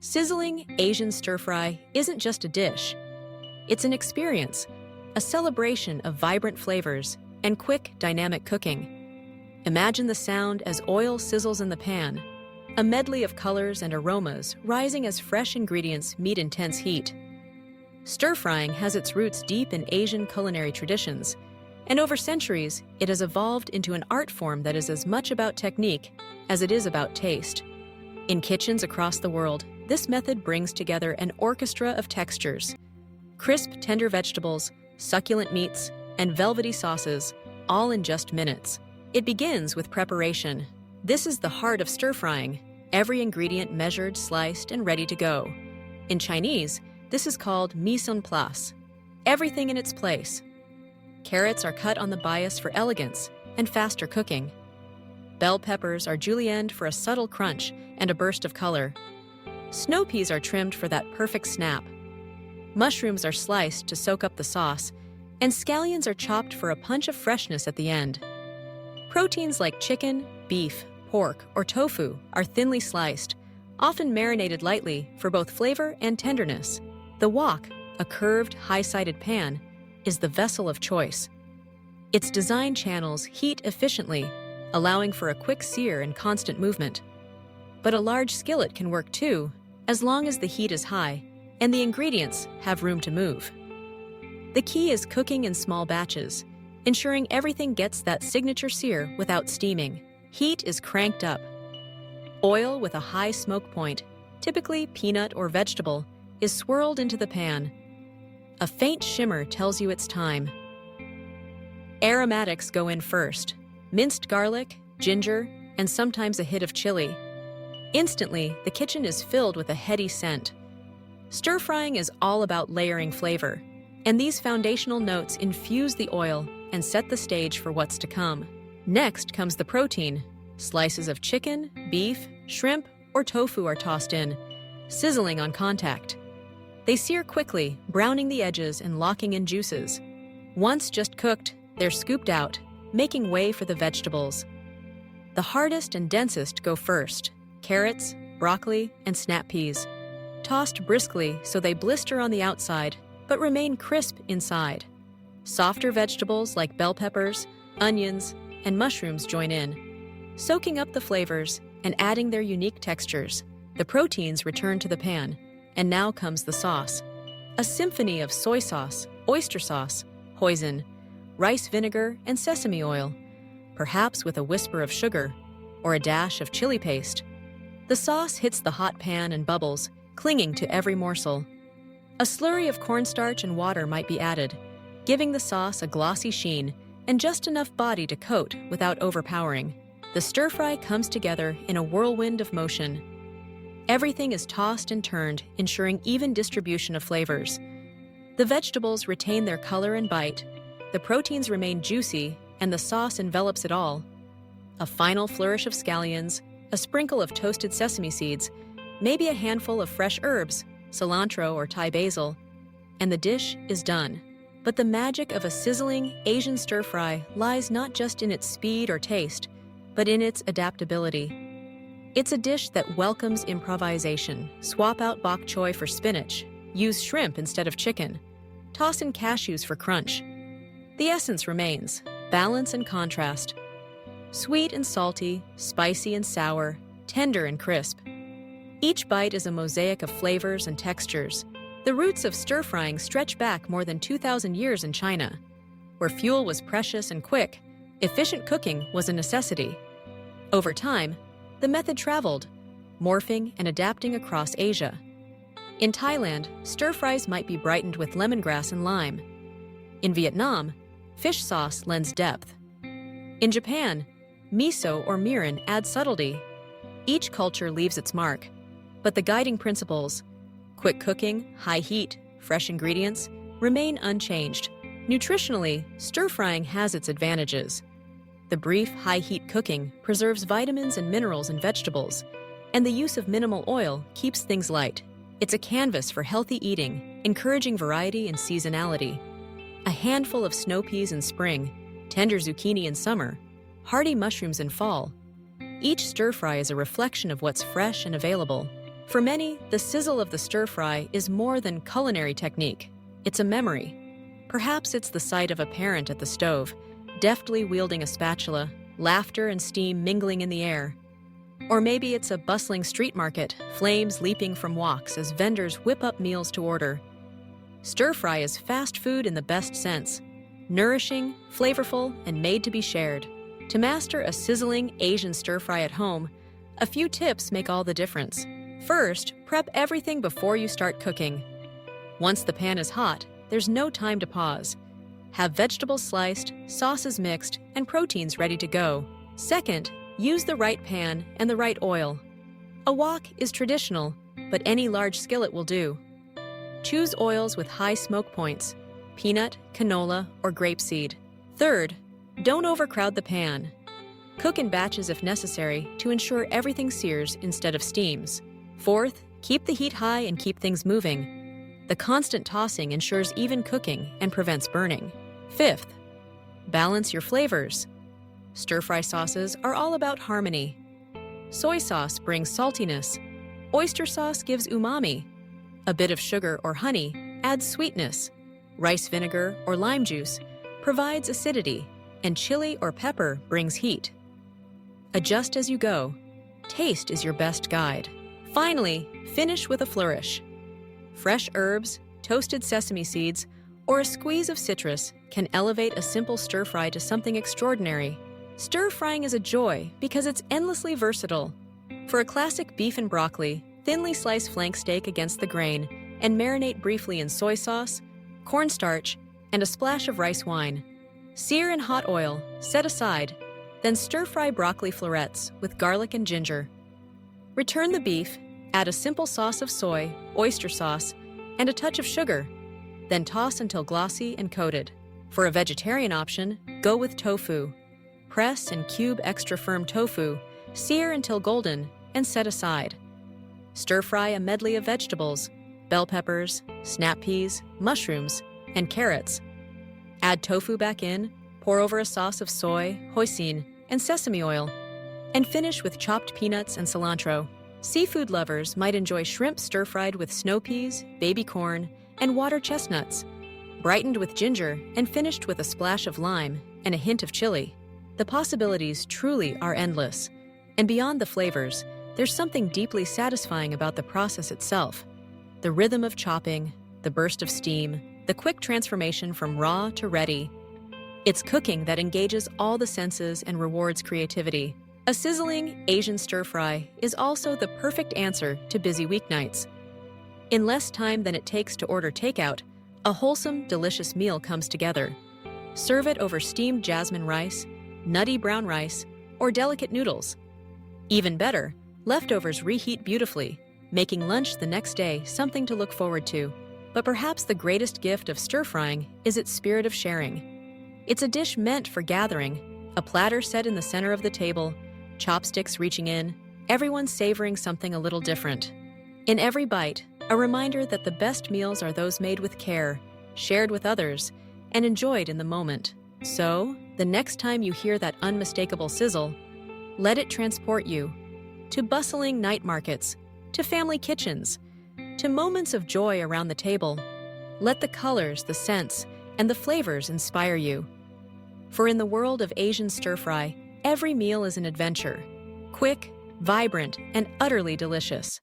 Sizzling Asian stir-fry isn't just a dish. It's an experience, a celebration of vibrant flavors and quick, dynamic cooking. Imagine the sound as oil sizzles in the pan, a medley of colors and aromas rising as fresh ingredients meet intense heat. Stir-frying has its roots deep in Asian culinary traditions, and over centuries, it has evolved into an art form that is as much about technique as it is about taste. In kitchens across the world, this method brings together an orchestra of textures: crisp, tender vegetables, succulent meats, and velvety sauces, all in just minutes. It begins with preparation. This is the heart of stir-frying, every ingredient measured, sliced, and ready to go. In Chinese, this is called mise en place, everything in its place. Carrots are cut on the bias for elegance and faster cooking. Bell peppers are julienned for a subtle crunch and a burst of color. Snow peas are trimmed for that perfect snap. Mushrooms are sliced to soak up the sauce, and scallions are chopped for a punch of freshness at the end. Proteins like chicken, beef, pork, or tofu are thinly sliced, often marinated lightly for both flavor and tenderness. The wok, a curved, high-sided pan, is the vessel of choice. Its design channels heat efficiently, allowing for a quick sear and constant movement. But a large skillet can work too, as long as the heat is high and the ingredients have room to move. The key is cooking in small batches, ensuring everything gets that signature sear without steaming. Heat is cranked up. Oil with a high smoke point, typically peanut or vegetable, is swirled into the pan. A faint shimmer tells you it's time. Aromatics go in first: minced garlic, ginger, and sometimes a hit of chili. Instantly, the kitchen is filled with a heady scent. Stir-frying is all about layering flavor, and these foundational notes infuse the oil and set the stage for what's to come. Next comes the protein. Slices of chicken, beef, shrimp, or tofu are tossed in, sizzling on contact. They sear quickly, browning the edges and locking in juices. Once just cooked, they're scooped out, making way for the vegetables. The hardest and densest go first: carrots, broccoli, and snap peas, tossed briskly so they blister on the outside but remain crisp inside. Softer vegetables like bell peppers, onions, and mushrooms join in, soaking up the flavors and adding their unique textures. The proteins return to the pan, and now comes the sauce. A symphony of soy sauce, oyster sauce, hoisin, rice vinegar, and sesame oil, perhaps with a whisper of sugar or a dash of chili paste. The sauce hits the hot pan and bubbles, clinging to every morsel. A slurry of cornstarch and water might be added, giving the sauce a glossy sheen and just enough body to coat without overpowering. The stir-fry comes together in a whirlwind of motion. Everything is tossed and turned, ensuring even distribution of flavors. The vegetables retain their color and bite, the proteins remain juicy, and the sauce envelops it all. A final flourish of scallions, a sprinkle of toasted sesame seeds, maybe a handful of fresh herbs, cilantro or Thai basil, and the dish is done. But the magic of a sizzling Asian stir-fry lies not just in its speed or taste, but in its adaptability. It's a dish that welcomes improvisation. Swap out bok choy for spinach, use shrimp instead of chicken, toss in cashews for crunch. The essence remains: balance and contrast. Sweet and salty, spicy and sour, tender and crisp. Each bite is a mosaic of flavors and textures. The roots of stir-frying stretch back more than 2,000 years in China. Where fuel was precious and quick, efficient cooking was a necessity. Over time, the method traveled, morphing and adapting across Asia. In Thailand, stir-fries might be brightened with lemongrass and lime. In Vietnam, fish sauce lends depth. In Japan, miso or mirin adds subtlety. Each culture leaves its mark, but the guiding principles: quick cooking, high heat, fresh ingredients, remain unchanged. Nutritionally, stir-frying has its advantages. The brief, high-heat cooking preserves vitamins and minerals in vegetables, and the use of minimal oil keeps things light. It's a canvas for healthy eating, encouraging variety and seasonality. A handful of snow peas in spring, tender zucchini in summer, hardy mushrooms in fall. Each stir-fry is a reflection of what's fresh and available. For many, the sizzle of the stir-fry is more than culinary technique. It's a memory. Perhaps it's the sight of a parent at the stove, deftly wielding a spatula, laughter and steam mingling in the air. Or maybe it's a bustling street market, flames leaping from woks as vendors whip up meals to order. Stir-fry is fast food in the best sense, nourishing, flavorful, and made to be shared. To master a sizzling Asian stir-fry at home, a few tips make all the difference. First, prep everything before you start cooking. Once the pan is hot, there's no time to pause. Have vegetables sliced, sauces mixed, and proteins ready to go. Second, use the right pan and the right oil. A wok is traditional, but any large skillet will do. Choose oils with high smoke points: peanut, canola, or grapeseed. Third, don't overcrowd the pan. Cook in batches if necessary to ensure everything sears instead of steams. Fourth, keep the heat high and keep things moving. The constant tossing ensures even cooking and prevents burning. Fifth, balance your flavors. Stir-fry sauces are all about harmony. Soy sauce brings saltiness. Oyster sauce gives umami. A bit of sugar or honey adds sweetness. Rice vinegar or lime juice provides acidity, and chili or pepper brings heat. Adjust as you go. Taste is your best guide. Finally, finish with a flourish. Fresh herbs, toasted sesame seeds, or a squeeze of citrus can elevate a simple stir-fry to something extraordinary. Stir-frying is a joy because it's endlessly versatile. For a classic beef and broccoli, thinly slice flank steak against the grain and marinate briefly in soy sauce, cornstarch, and a splash of rice wine. Sear in hot oil, set aside, then stir-fry broccoli florets with garlic and ginger. Return the beef, add a simple sauce of soy, oyster sauce, and a touch of sugar. Then toss until glossy and coated. For a vegetarian option, go with tofu. Press and cube extra firm tofu, sear until golden, and set aside. Stir-fry a medley of vegetables: bell peppers, snap peas, mushrooms, and carrots. Add tofu back in, pour over a sauce of soy, hoisin, and sesame oil, and finish with chopped peanuts and cilantro. Seafood lovers might enjoy shrimp stir-fried with snow peas, baby corn, and water chestnuts, brightened with ginger and finished with a splash of lime and a hint of chili. The possibilities truly are endless, and beyond the flavors, there's something deeply satisfying about the process itself. The rhythm of chopping, the burst of steam, the quick transformation from raw to ready. It's cooking that engages all the senses and rewards creativity. A sizzling Asian stir-fry is also the perfect answer to busy weeknights. In less time than it takes to order takeout, a wholesome, delicious meal comes together. Serve it over steamed jasmine rice, nutty brown rice, or delicate noodles. Even better, leftovers reheat beautifully, making lunch the next day something to look forward to. But perhaps the greatest gift of stir-frying is its spirit of sharing. It's a dish meant for gathering, a platter set in the center of the table, chopsticks reaching in, everyone savoring something a little different. In every bite, a reminder that the best meals are those made with care, shared with others, and enjoyed in the moment. So, the next time you hear that unmistakable sizzle, let it transport you to bustling night markets, to family kitchens, to moments of joy around the table. Let the colors, the scents, and the flavors inspire you. For in the world of Asian stir-fry, every meal is an adventure, quick, vibrant, and utterly delicious.